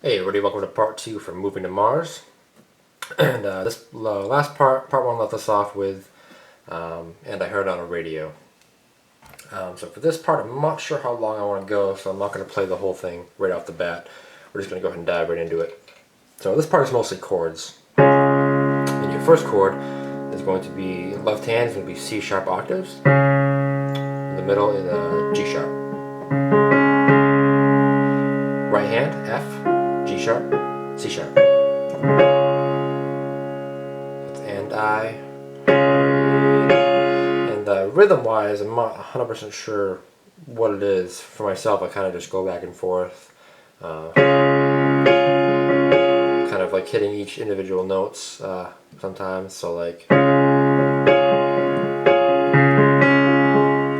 Hey everybody, welcome to part 2 from Moving to Mars. And this last part 1 left us off with, and I heard on a radio. So for this part, I'm not sure how long I want to go, so I'm not going to play the whole thing right off the bat. We're just going to go ahead and dive right into it. So this part is mostly chords. And your first chord is going to be, left hand is going to be C sharp octaves. In the middle is a G sharp. Right hand, F, G sharp, C sharp. And I. And rhythm-wise, I'm not 100% sure what it is. For myself, I kind of just go back and forth. Kind of like hitting each individual notes sometimes. So like, I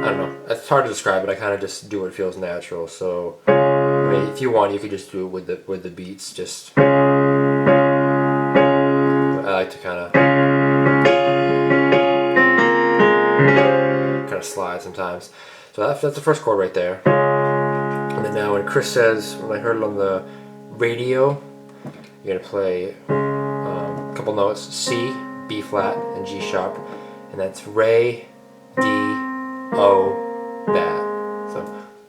don't know. It's hard to describe, but I kind of just do what feels natural. So, I mean, if you want, you could just do it with the beats. Just I like to kind of slide sometimes. So that's the first chord right there. And then now when Chris says, when I heard it on the radio, you're gonna play a couple notes: C, B flat, and G sharp, and that's Re, D, O, that. So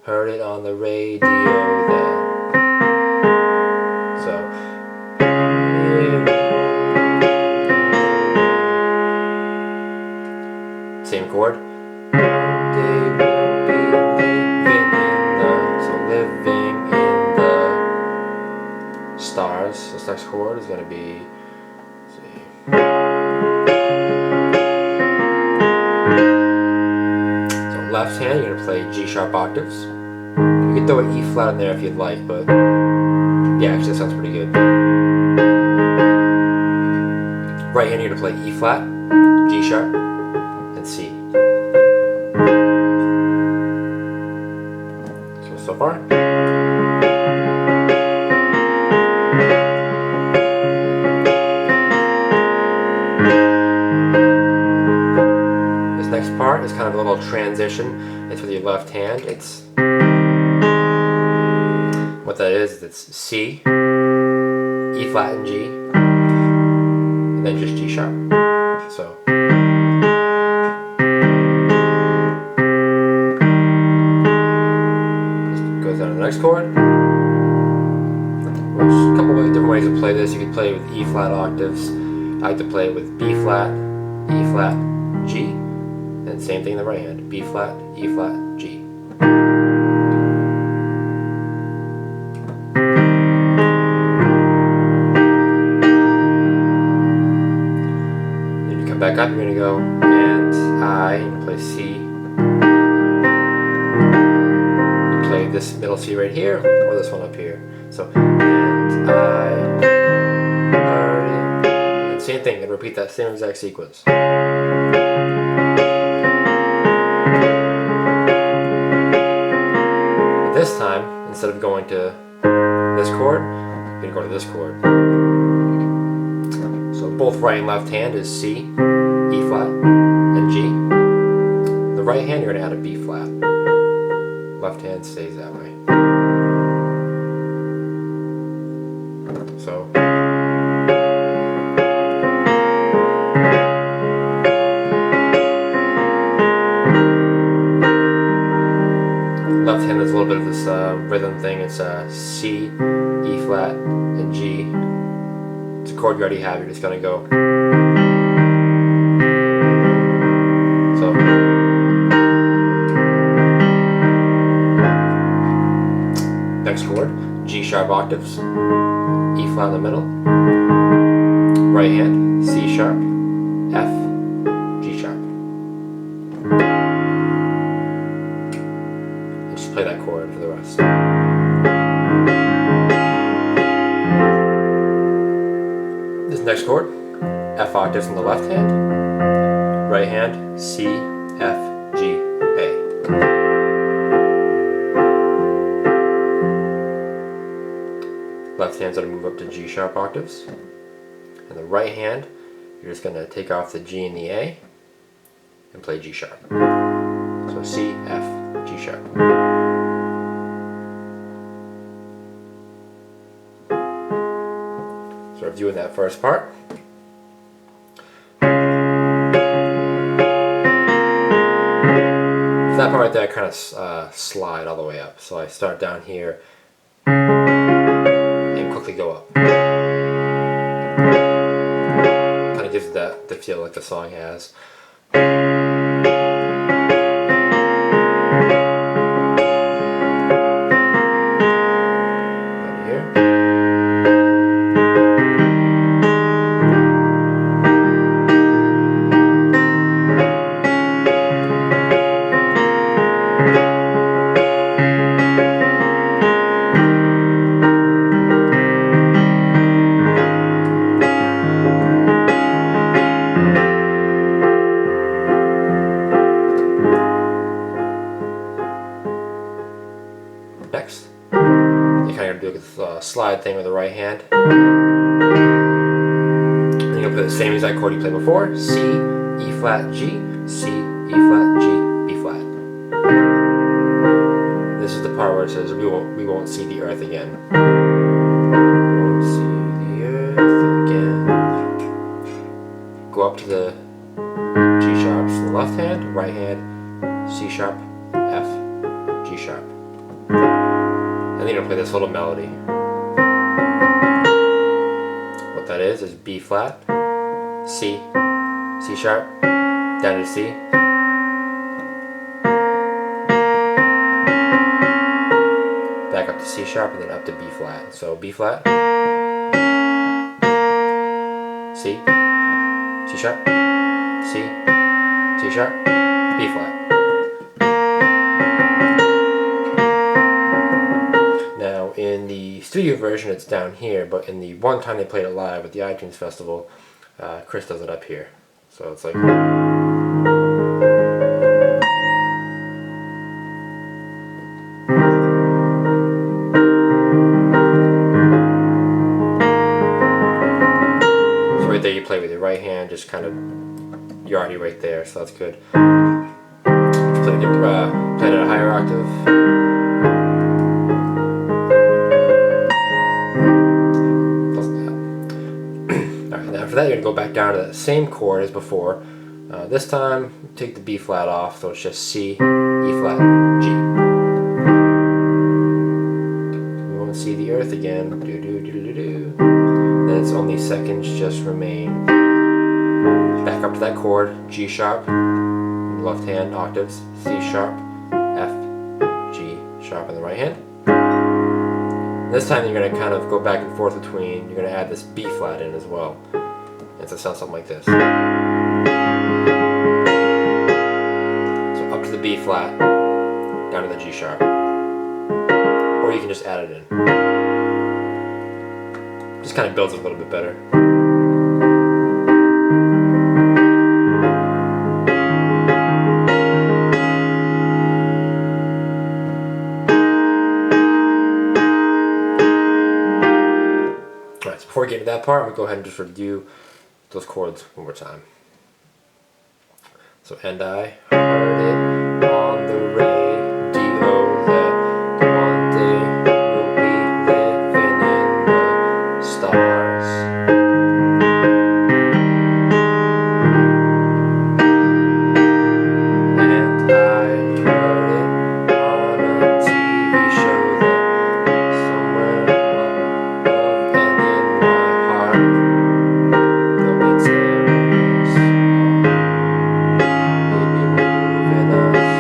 heard it on the radio, that. So same chord. They will be living in the stars. This next chord is going to be, let's see. So left hand, you're going to play G sharp octaves. You can throw an E flat in there if you'd like, but yeah, actually that sounds pretty good. Right hand, you're going to play E flat, G sharp, and C. So far. This next part is kind of a little transition. It's with your left hand. It's what that is. It's C, E flat, and G, and then just G sharp. So. Next chord. There's a couple of different ways to play this. You could play with E flat octaves. I like to play with B flat, E flat, G, and same thing in the right hand: B flat, E flat, G. Then you come back up. You're gonna go and I. You're gonna play C. Play this middle C right here, or this one up here. So, and I, and same thing, and repeat that same exact sequence. But this time, instead of going to this chord, you're gonna go to this chord. So both right and left hand is C, E flat, and G. The right hand, you're gonna add a B flat. Left hand stays that way. So left hand is a little bit of this rhythm thing. It's C, E flat, and G. It's a chord you already have. You're just gonna go. So. Next chord, G sharp octaves, E flat in the middle, right hand, C sharp, F, G sharp. And just play that chord for the rest. This next chord, F octaves in the left hand, right hand, C, F, G, A. Left hand's going to move up to G sharp octaves. And the right hand, you're just going to take off the G and the A and play G sharp. So C, F, G sharp. So reviewing that first part. That part right there, I kind of slide all the way up. So I start down here and quickly go up. Kind of gives that the feel like the song has. Right here. Next, you kind of do a slide thing with the right hand. Then you'll play the same exact chord you played before: C, E flat, G, C, E flat, G, B flat. This is the part where it says we won't see the earth again. Won't see the earth again. Go up to the G sharps in the left hand, right hand, C sharp, F, G sharp. And then you'll play this little melody. What that is B flat, C, C sharp, down to C. Back up to C sharp and then up to B flat. So B flat, C, C sharp, C, C sharp, B flat. Now in the studio version it's down here, but in the one time they played it live at the iTunes Festival, Chris does it up here. So it's like... So right there you play with your right hand, just kind of, you're already right there, so that's good. Play it at a higher octave. After that, you're going to go back down to that same chord as before. This time, take the B flat off, so it's just C, E flat, G. We won't see the earth again. Do do do do do. Then it's only seconds just remain. Back up to that chord, G sharp, left hand octaves, C sharp, F, G sharp in the right hand. This time you're going to kind of go back and forth between, you're going to add this B flat in as well. And so it sounds something like this. So up to the B flat, down to the G sharp. Or you can just add it in. Just kind of builds it a little bit better. Alright, so before we get to that part, we'll go ahead and just review those chords one more time. So, and I heard it on the radio that one day we'll be living in the stars. And I heard it on a TV show that somewhere above and in my heart they'll be tearing us apart, maybe moving us.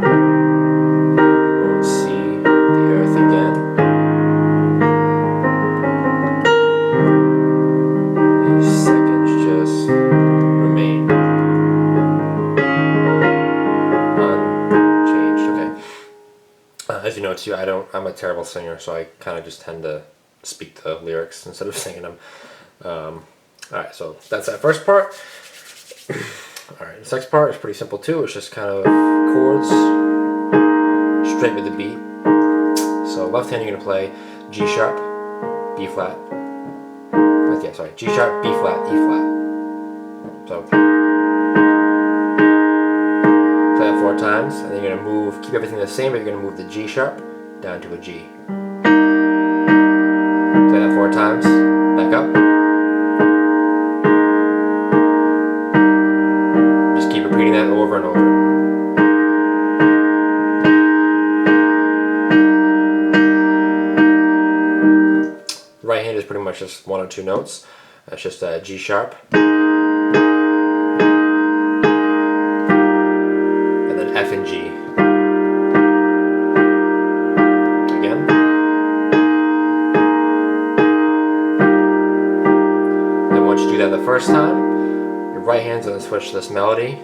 We won't see the earth again. These seconds just remain unchanged. Okay. As you know too, I'm a terrible singer, so I kind of just tend to speak the lyrics instead of singing them. Alright, so that's that first part. Alright, this next part is pretty simple too. It's just kind of chords straight with the beat. So left hand you're going to play G sharp, B flat. Yeah, sorry, G sharp, B flat, E flat. So play that 4 times. times, and then you're going to move, keep everything the same, but you're going to move the G sharp down to a G. Play that 4 times, back up. Just keep repeating that over and over. The right hand is pretty much just 1 or 2 notes. That's just a G sharp. And then F and G. Again. Then once you do that the first time, your right hand's going to switch to this melody.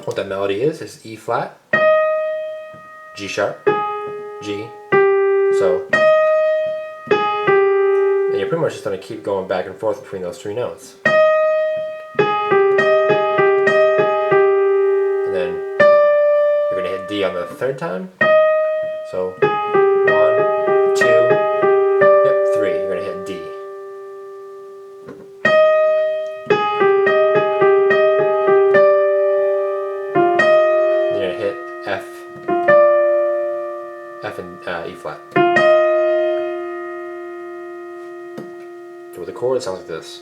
What that melody is E flat, G sharp, G. So, and you're pretty much just going to keep going back and forth between those 3 notes. And then you're going to hit D on the 3rd time. So 1, 2, yep, 3. You're going to hit D. You're going to hit F and E flat. So with the chord, it sounds like this.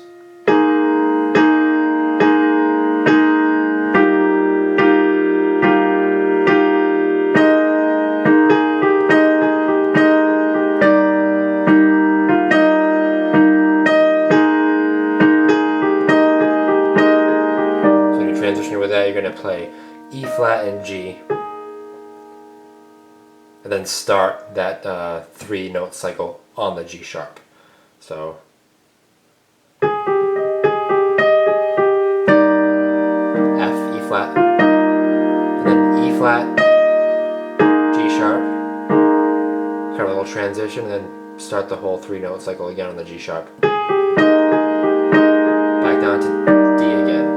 So you transition with that, you're going to play E flat and G. And then start that 3 note cycle on the G sharp. So F, E flat, and then E flat, G sharp, kind of a little transition, and then start the whole 3 note cycle again on the G sharp. Back down to D again.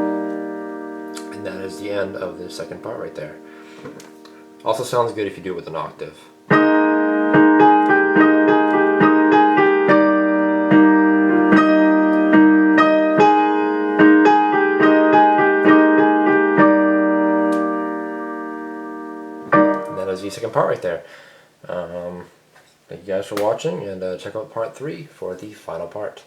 And that is the end of the second part right there. Also sounds good if you do it with an octave. And that is the second part right there. Thank you guys for watching, and check out part 3 for the final part.